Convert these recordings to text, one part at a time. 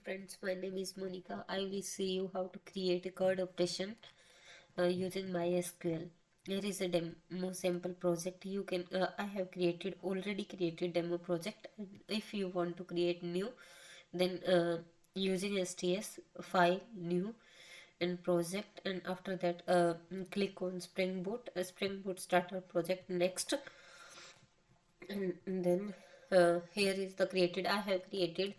friends, my name is Monica. I will see you how to create a CURD operation using MySQL. Here is a demo sample project. You can I have already created demo project. If you want to create new, then using STS file new and project, and after that click on Spring Boot, Spring Boot starter project next, and then here is the created. I have created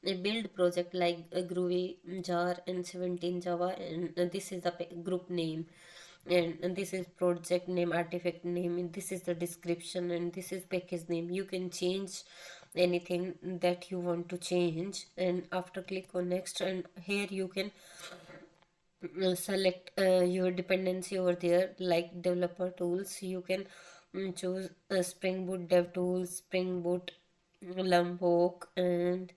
a build project like a Groovy jar and 17 Java, and this is the group name, and this is project name, artifact name, and this is the description, and this is package name. You can change anything that you want to change, and after click on next, and here you can select your dependency over there, like developer tools. You can choose Spring Boot dev tools, Spring Boot Lombok, and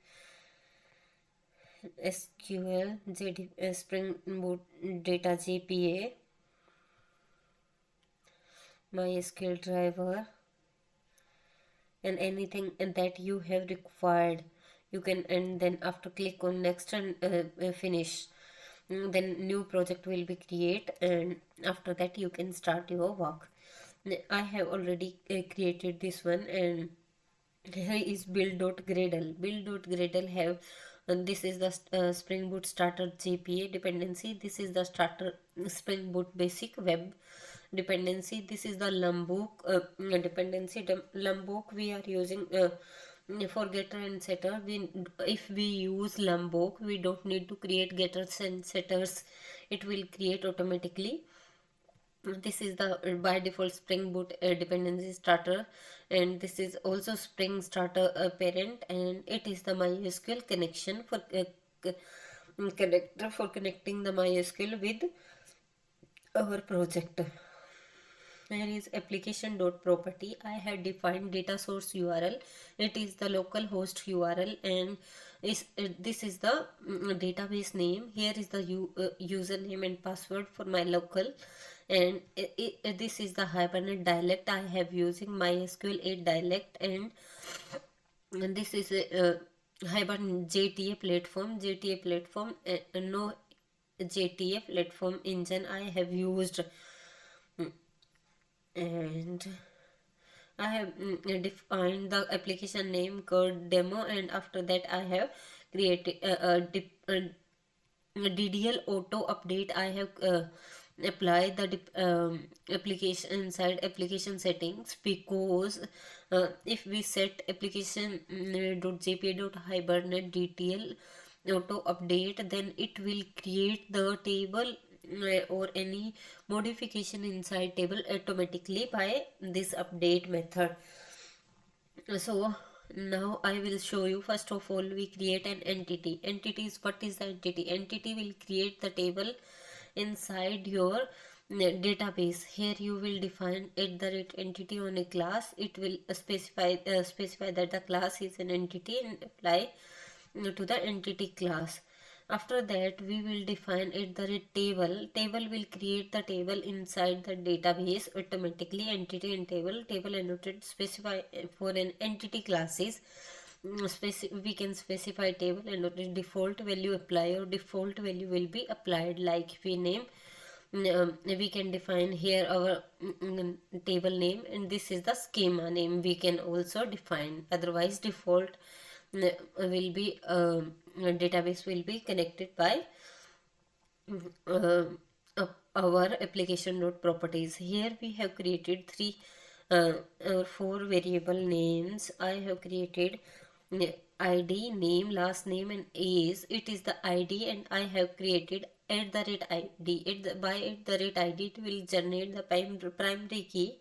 SQL Spring Boot data JPA, MySQL driver, and anything that you have required. You can, and then after click on next, and finish. Then new project will be create, and after that you can start your work. I have already created this one, and here is build.gradle. Build.gradle have, and this is the Spring Boot starter JPA dependency. This is the starter Spring Boot basic web dependency. This is the Lombok dependency. Lombok we are using for getter and setter. If we use Lombok, we don't need to create getters and setters. It will create automatically. This is the by default Spring Boot dependency starter, and this is also Spring starter parent, and it is the MySQL connection for connector for connecting the MySQL with our project. Here is application.property. I have defined data source URL. It is the local host URL, and this is the database name. Here is the username and password for my local, and this is the Hibernate dialect. I have using MySQL 8 dialect, and this is a Hibernate JTA platform. No JTA platform engine I have used, and I have defined the application name CURD demo, and after that I have created DDL auto update. I have applied the application inside application settings, because if we set application .jpa.hibernate DTL auto update, then it will create the table or any modification inside table automatically by this update method. So now I will show you. First of all, we create an entity. What is the entity? Entity will create the table inside your database. Here you will define @entity on a class. It will specify that the class is an entity, and apply to the entity class. After that, we will define table. Table will create the table inside the database automatically. Entity and table annotated specify for an entity classes. We can specify table and default value apply, or default value will be applied like we name. We can define here our table name, and this is the schema name we can also define. Otherwise, default will be database will be connected by uh, our application node properties. Here we have created three or four variable names. I have created ID, name, last name, and age. It is the ID, and I have created @ID. By @ID, it will generate the primary key.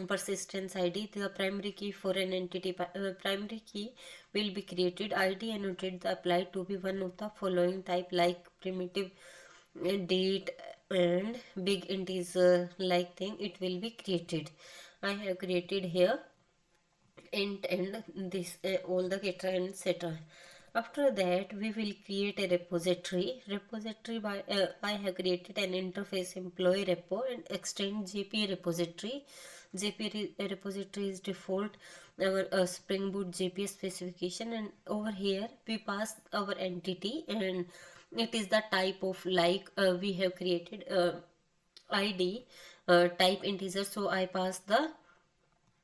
Persistence ID, the primary key for an entity. Primary key will be created. ID annotated the applied to be one of the following type, like primitive, date, and big integer like thing. It will be created. I have created here int and this all the getter and setter. After that, we will create a repository. By I have created an interface employee repo and extend JPA repository. JPA repository is default our Spring Boot JPA specification, and over here we pass our entity, and it is the type of like we have created ID type integer, so I pass the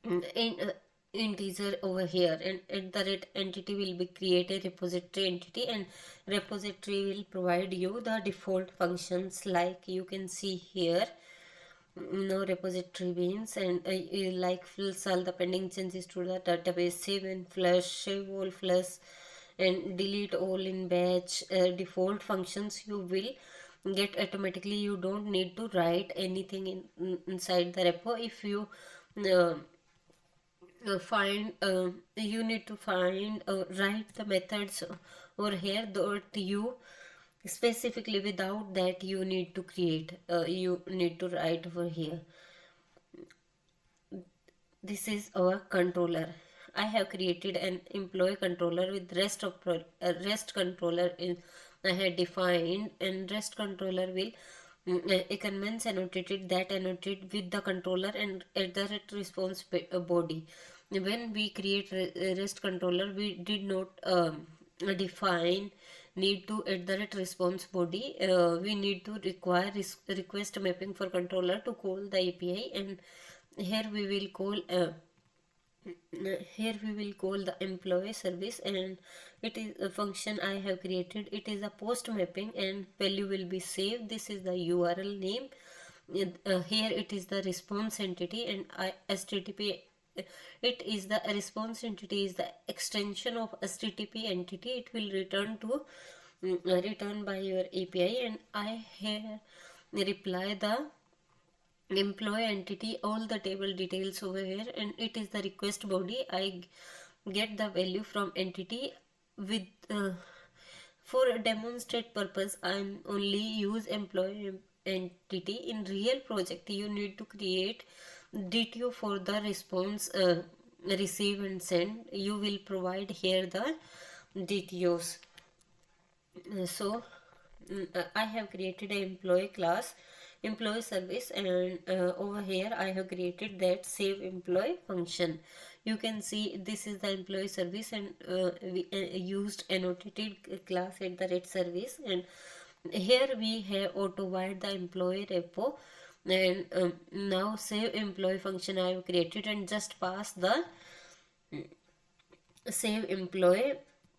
in integer over here, and at the rate entity will be create a repository entity, and repository will provide you the default functions like you can see here. No repository beans, and you like fills all the pending changes to the database, save and flush, save all flush, and delete all in batch. Default functions you will get automatically. You don't need to write anything inside the repo. If you uh, find you need to find write the methods over here that you specifically, without that you need to create, you need to write over here. This is our controller. I have created an employee controller with rest controller in I had defined, and rest controller will a comments annotated that annotate with the controller and at the response body. When we create rest controller, we did not define need to at the response body. We need to require request mapping for controller to call the API, and here we will call the employee service, and it is a function I have created. It is a post mapping, and value will be saved. This is the URL name. Here it is the response entity, and HTTP. It is the response entity is the extension of HTTP entity. It will return to return by your API, and I here reply the employee entity, all the table details over here, and it is the request body. I get the value from entity with for a demonstrate purpose. I'm only use employee entity. In real project you need to create DTO for the response receive and send. You will provide here the DTOs. So I have created an employee class, employee service, and over here I have created that save employee function. You can see this is the employee service, and we used annotated class at the red service, and here we have auto-wired the employee repo, and now save employee function I have created, and just pass the save employee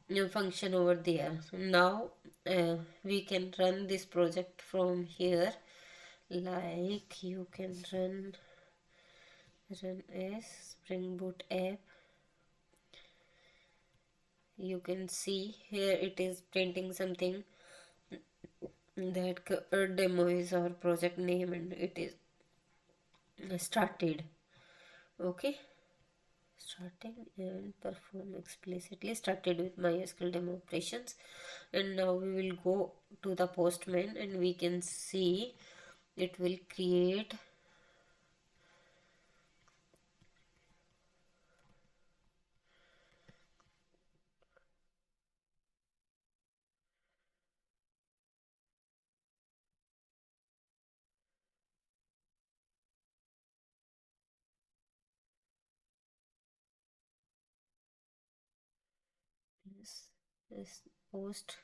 new function over there. Now we can run this project from here. Like you can run as Spring Boot app. You can see here it is printing something that CURD demo is our project name, and it is started. Okay, starting and perform explicitly started with MySQL demo operations. And now we will go to the Postman, and we can see it will create this post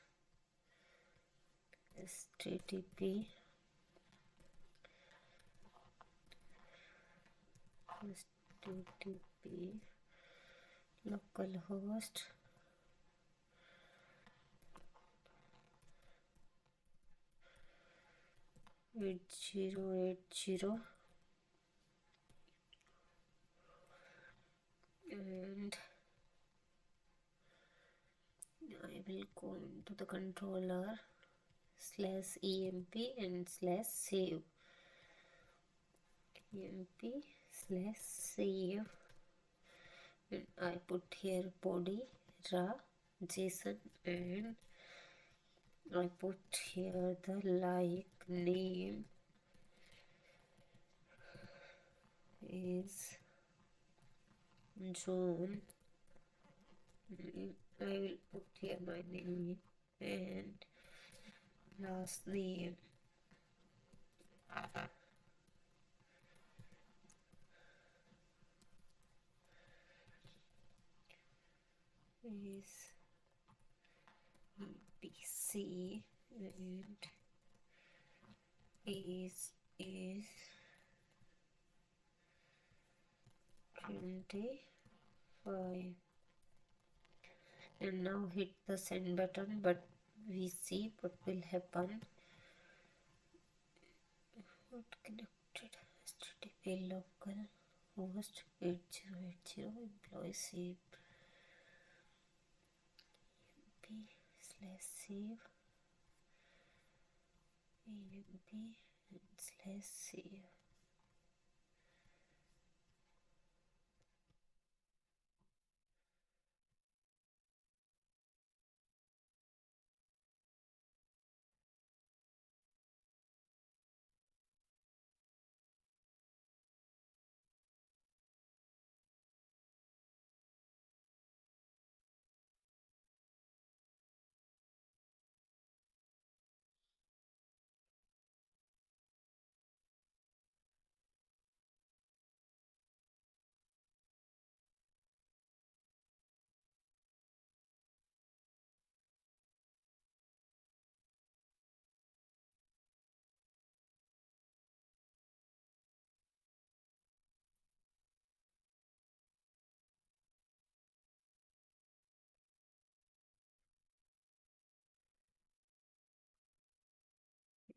http localhost 8080, and I will go into the controller /emp and /save emp/save, and I put here body raw JSON, and I put here the like name is John. I will put here my name and last name. is EPC and is 25, and now hit the send button, but we see what will happen. Not connected. HTTP local host 8080 employee save p/save emp/save.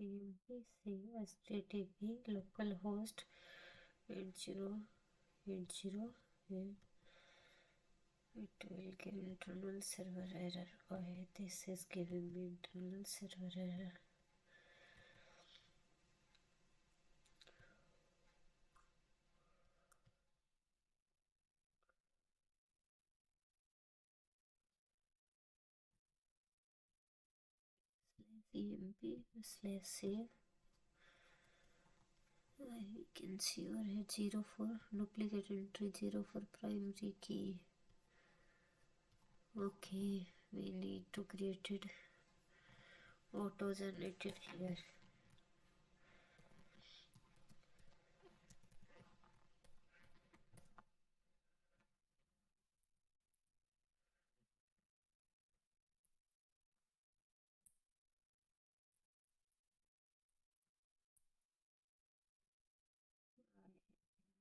emp/save HTTP localhost 8080, and it will give internal server error. Why this is giving me internal server error? emp/save. We can see overhead 04, duplicate entry 04, primary key. Okay, we need to create it auto generated here.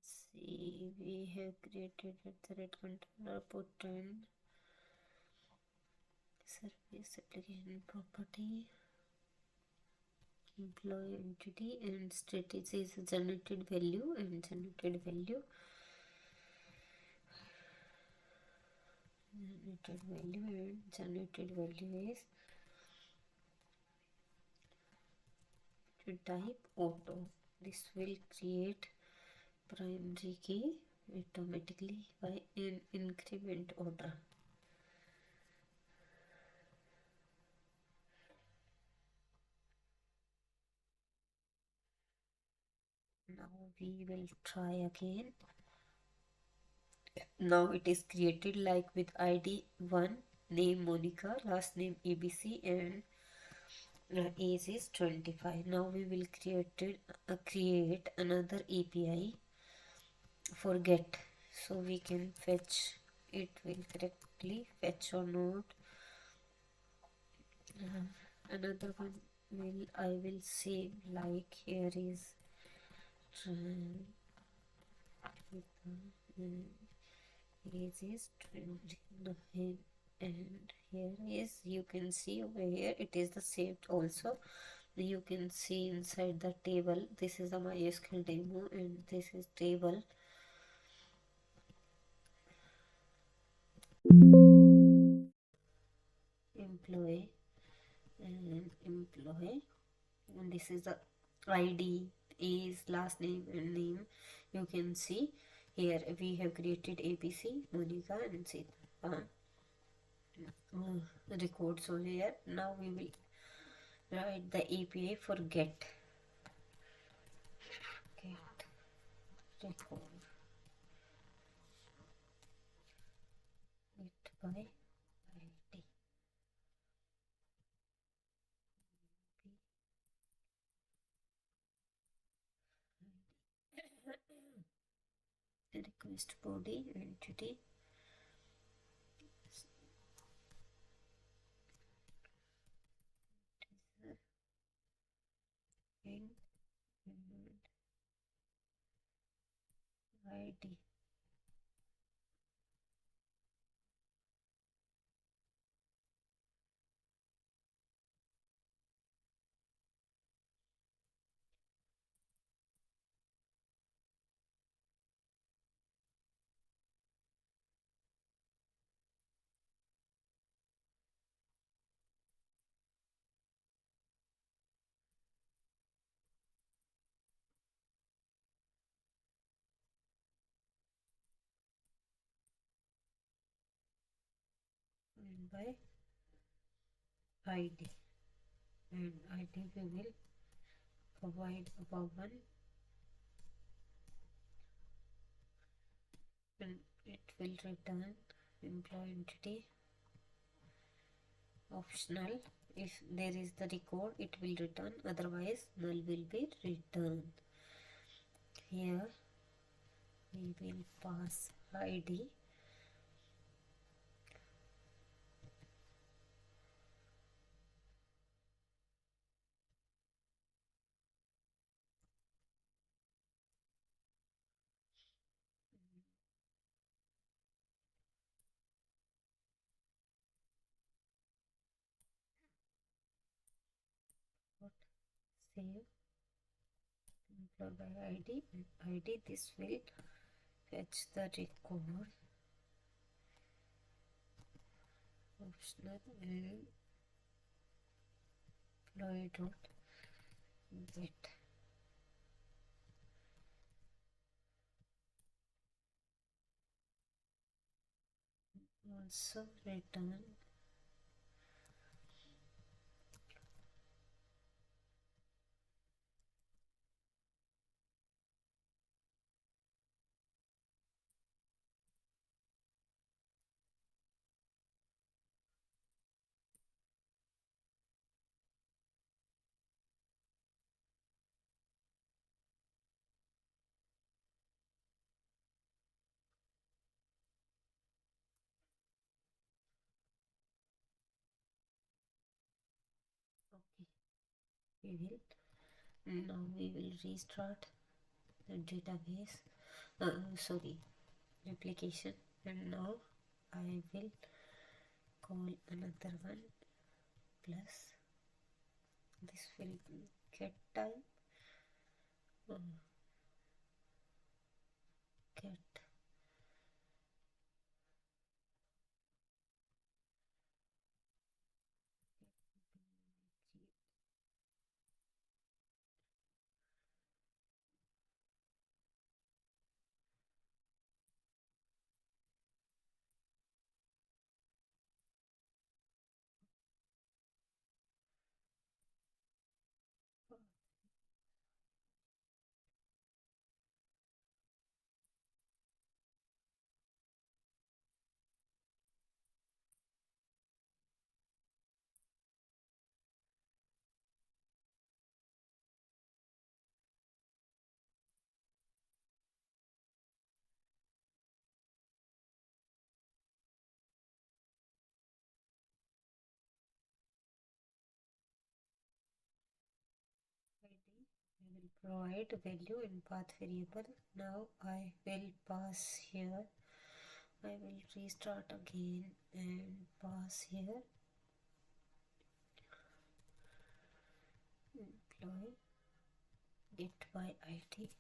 See, we have created at the red controller put and service application property, employee entity, and status is generated value, and generated value is to type auto. This will create primary key automatically by an increment order. Now we will try again. Now it is created like with ID 1, name Monica, last name ABC, and age is 25. Now we will create another API for get, so we can fetch it will correctly fetch or not. Another one I will say like here is age is 29, and here is, you can see over here it is the saved also. You can see inside the table, this is the MySQL demo and this is table. Employee and this is the ID, is last name and name. You can see here we have created ABC, Monica and Sita records over here. Now we will write the API for get record it by ID. Request body entity ID. And by ID, and ID we will provide above one, and it will return employee entity optional. If there is the record, it will return, otherwise null will be returned. Here we will pass ID. Save employee by ID, and ID this will fetch the record optional employee dot get. Also return okay. We will restart the database, sorry, application, and now I will call another one plus this will get time, get ID. I will provide value in path variable. Now I will pass here. I will restart again and pass here employee get by ID,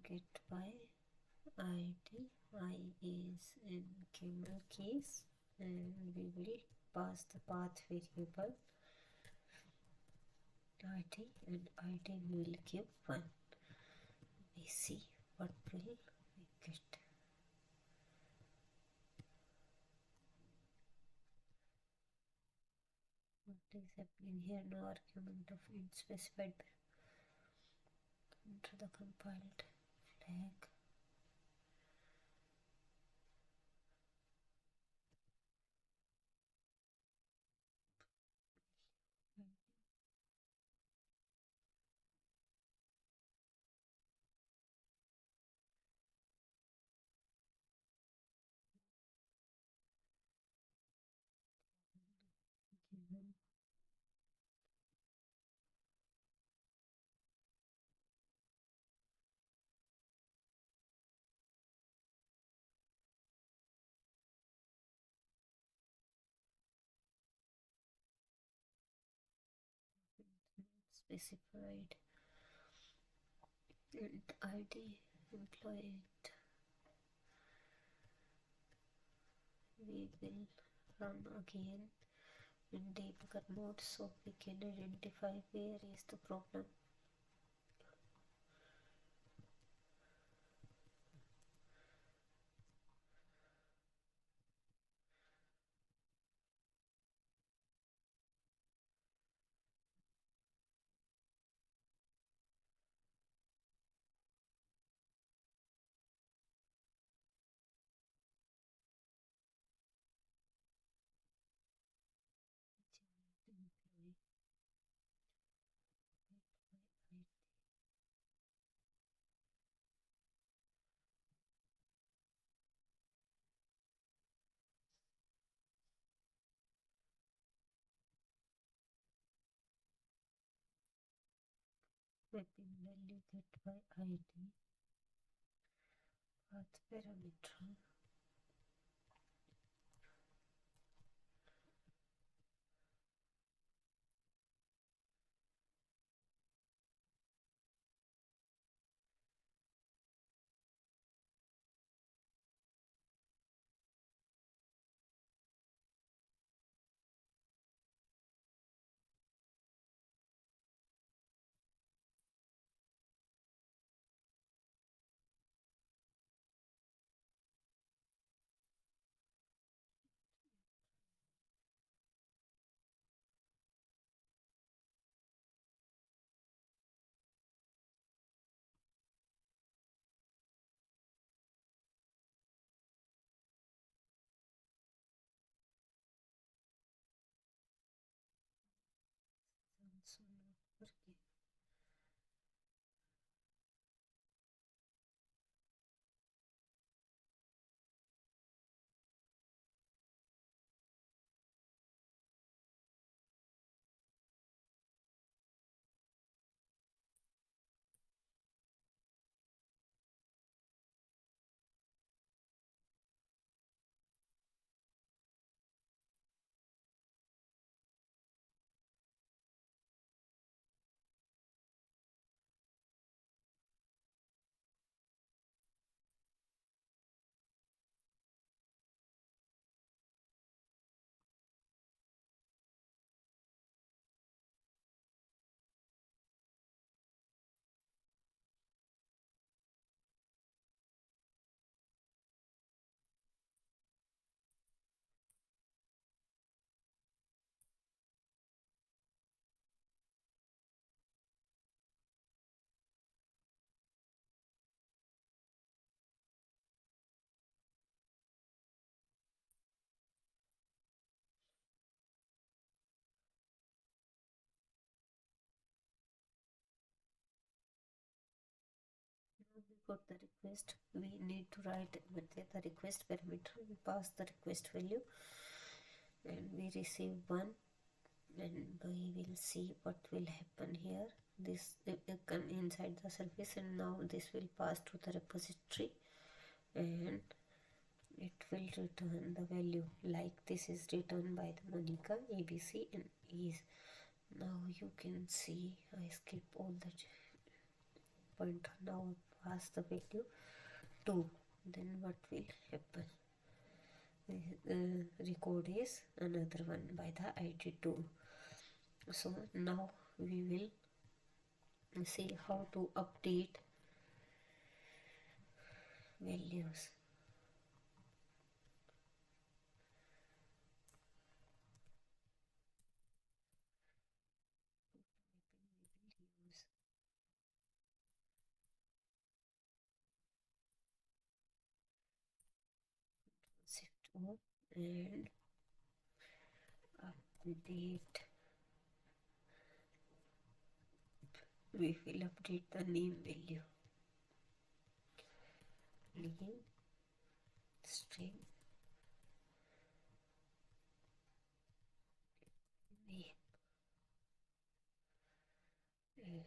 get by ID. I is in camel case, and we will pass the path variable ID, and ID will give 1. We see what will we get. What is happening here? No argument of int specified. Enter the compiled flag. Given specified and ID employee. We will run again in debugger mode so we can identify where is the problem. Employee by ID. Mapping value get by ID. Path parameter. Also not working. Now we got the request. We need to write the request parameter. We pass the request value and we receive 1, and we will see what will happen here. This come inside the service, and now this will pass to the repository and it will return the value like this is returned by the Monica ABC and is. Now you can see I skip all the pointer. Now pass the value 2. Then what will happen? Record is another one by the ID 2. So now we will see how to update values. Shift O and update. We will update the name value. Name string name and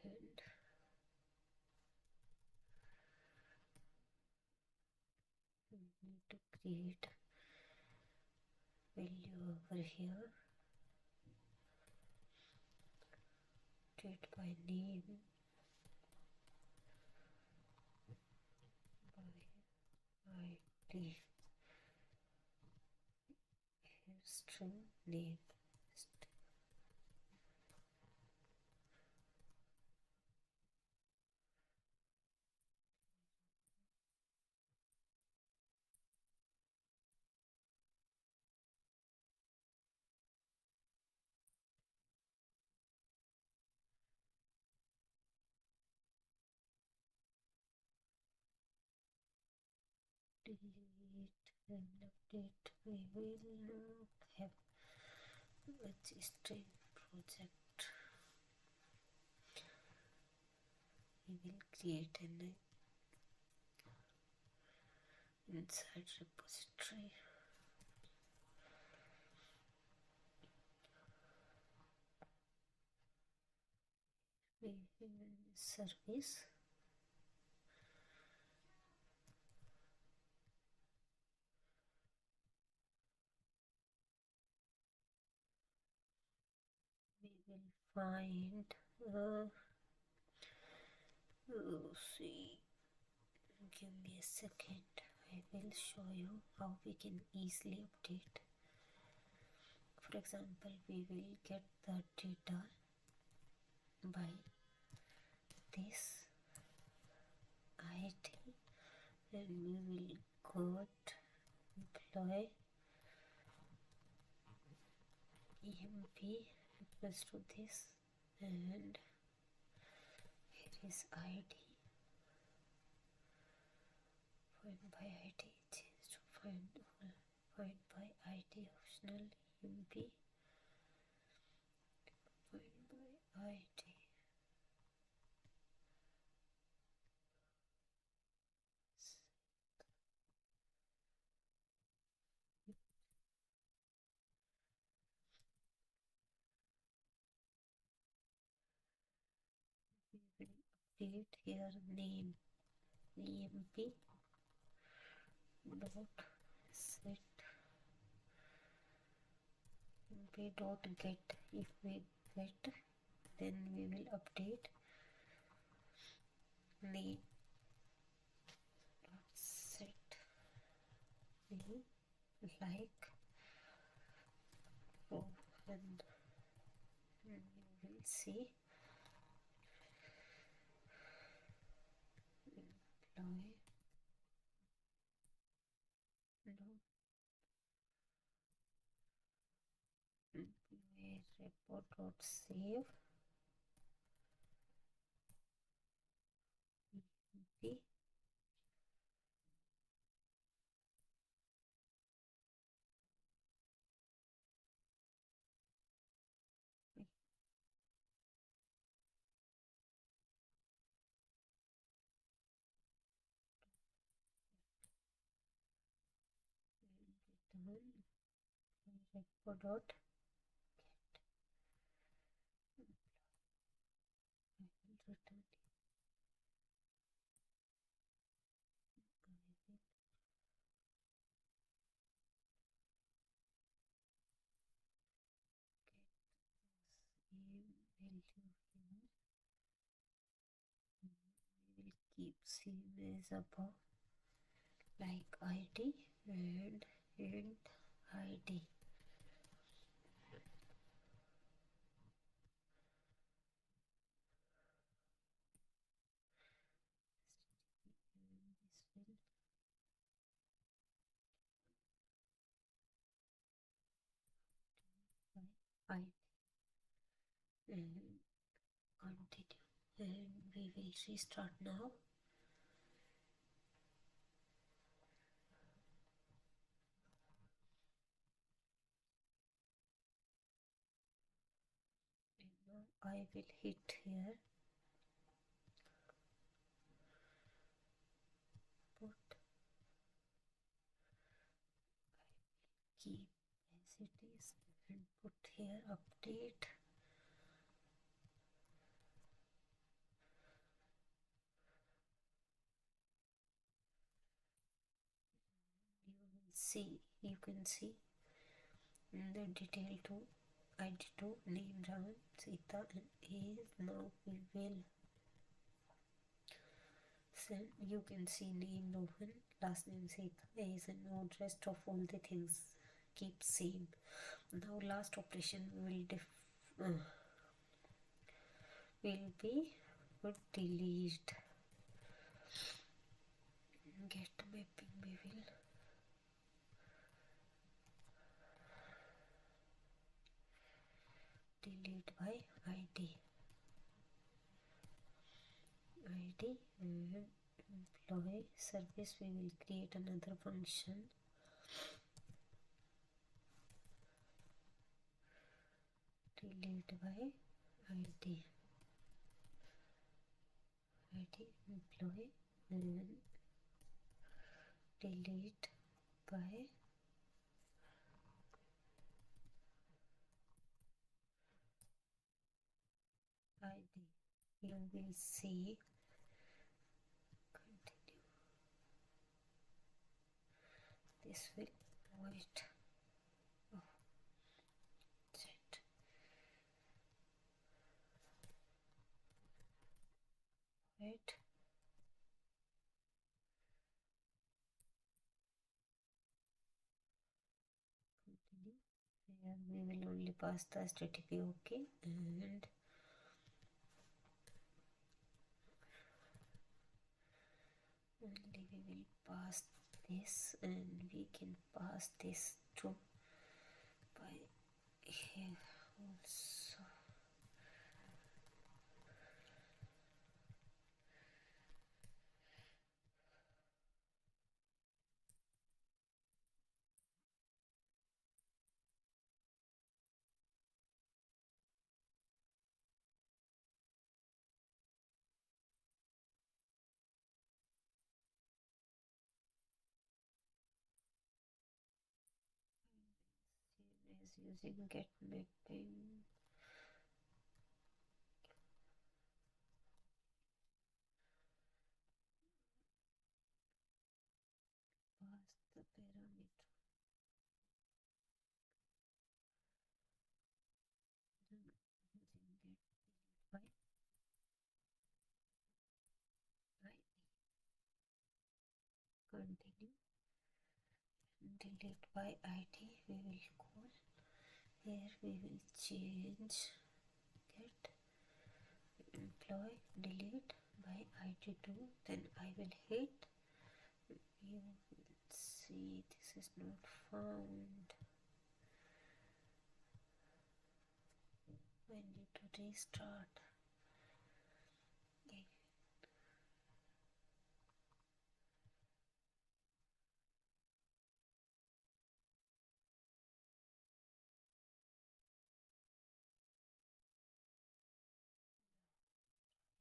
we need to create value over here. update by name by ID string name. Delete and update. We will not have registry project. We will create an inside repository. We will service. We will find see, give me a second. I will show you how we can easily update. For example, we will get the data by this ID and we will go to employ emp equals to this, and here is ID. Find by ID, change to find by ID optional emp find by ID. We will update here name emp dot set emp dot get. If we get, then we will update name dot set name like and you will see employee employee report dot save emp return report dot get. I will return same value here. We will keep same as above, like ID and ID. This will by ID and continue, and we will restart now. And now I will hit here put, keep as it is and put here update. You can see in the detail too ID2 name Ram Sita and age. Now we will send. You can see name Rohan, last name Sita, age and node. Rest of all the things keep same. Now last operation will be delete. Get mapping we will delete by ID and employee service. We will create another function delete by ID employee and delete by ID. You will see, continue, this will wait. Oh, set. Wait. Continue. Here we will only pass the HTTP OK and only we will pass this, and we can pass this too by here also. Same as using get mapping. Pass the parameter. Then using get delete by ID. Continue. Delete by ID. We will call. Here we will change get employee delete by ID2. Then I will hit. You will see this is not found. I need to restart. Okay.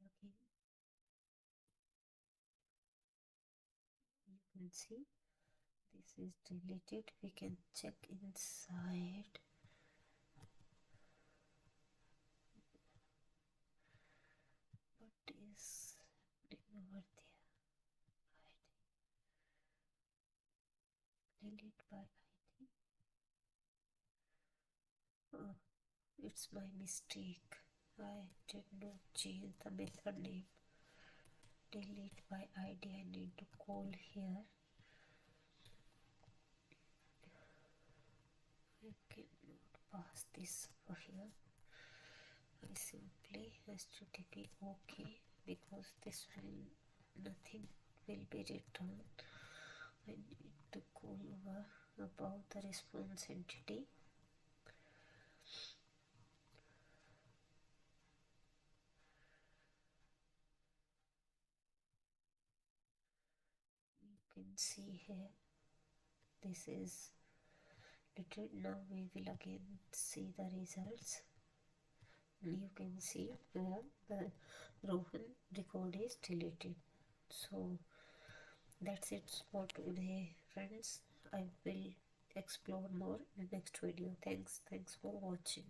Again, you can see this is deleted. We can check inside. What is over there? ID. Delete by ID. Oh, it's my mistake. I did not change the method name. Delete by ID. I need to call here. I cannot pass this over here. I simply HTTP OK, because this will nothing will be returned. I need to go over about the response entity. You can see here this is deleted. Now we will again see the results. You can see here the Rohan record is deleted. So that's it for today, friends. I will explore more in the next video. Thanks for watching.